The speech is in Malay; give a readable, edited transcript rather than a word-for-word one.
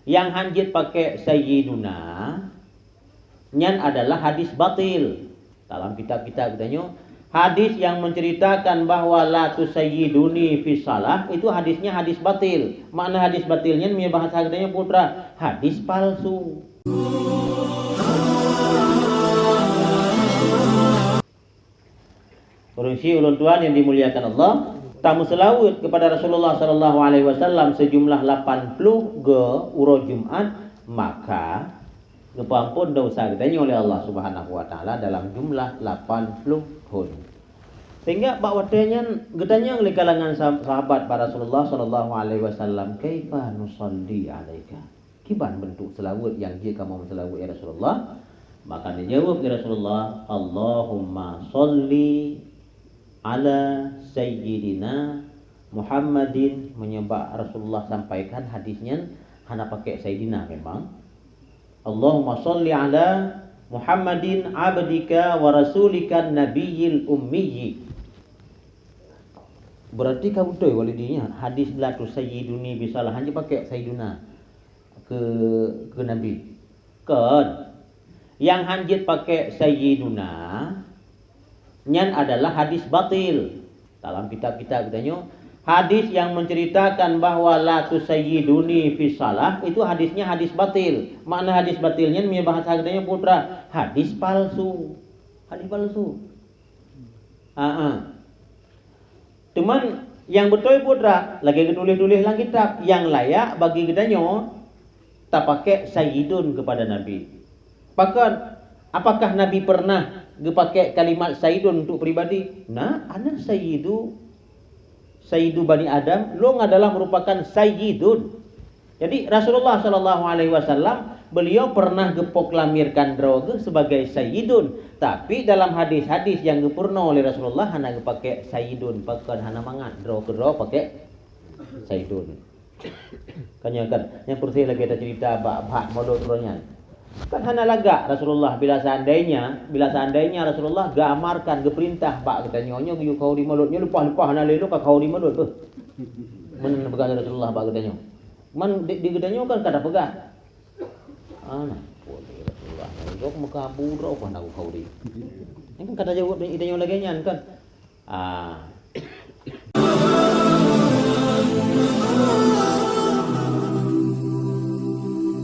Yang hanjit pakai sayyiduna nyan adalah hadis batil. Dalam kitab-kitab katanya, hadis yang menceritakan bahwa la tusayyiduni fi salah itu hadisnya hadis batil. Makna hadis batilnya punya bahasa katanya putra, hadis palsu. Urunsi ulun tuan yang dimuliakan Allah, tamu selawat kepada Rasulullah sallallahu alaihi wasallam sejumlah 80 ge uro Jumat, maka ngepampun dosa katanya oleh Allah Subhanahu wa taala dalam jumlah 80 hun. Sehingga bakwatanya getanya oleh kalangan sahabat para Rasulullah sallallahu alaihi wasallam, kaifa nusalli alaika? Kiban bentuk selawat yang dia kamu selawat ya Rasulullah? Maka dia jawab ya Rasulullah, Allahumma sholli ala sayyidina Muhammadin. Menyebab Rasulullah sampaikan hadisnya hanya pakai sayyidina memang. Allahumma sholli ala Muhammadin abdika wa rasulika nabiyil ummiyi. Berarti kamu betul walidinya hadis la tu sayyiduni bisalah hanya pakai sayyiduna ke nabi. Kan yang hanjit pakai sayyiduna nyan adalah hadis batil. Dalam kitab-kitab katanya, hadis yang menceritakan bahwa la tusayyiduni fi salah itu hadisnya hadis batil. Makna hadis batilnya punya bahasa katanya putra, hadis palsu. Hadis palsu. Cuman yang betul putra lagi tulis-tulis dalam kitab yang layak bagi katanya tak pakai sayyidun kepada nabi. Bahkan apakah nabi pernah pakai kalimat sayyidun untuk pribadi? Nah, ana sayyidu bani Adam, long adalah merupakan sayyidun. Jadi Rasulullah sallallahu alaihi wasallam beliau pernah gepoklamirkan droge sebagai sayyidun, tapi dalam hadis-hadis yang gepurna oleh Rasulullah hanya pakai sayyidun, pakai hana mangat droge pakai sayyidun. Kanya kan yang persi lagi kita cerita bab modal turunnya. Kan hana laga Rasulullah bila seandainya Rasulullah gamarkan geperintah bak kita nyonya yu kau di mulutnya lupa hana lelu ka kau di mulut tuh. Men begal Rasulullah bak katanya. Man di gedanya kan kada pegah. Ana boleh Rasulullah. Dok muka buruk apa nak kau di. Ini kan kata jawab idenya lagi nyan kan.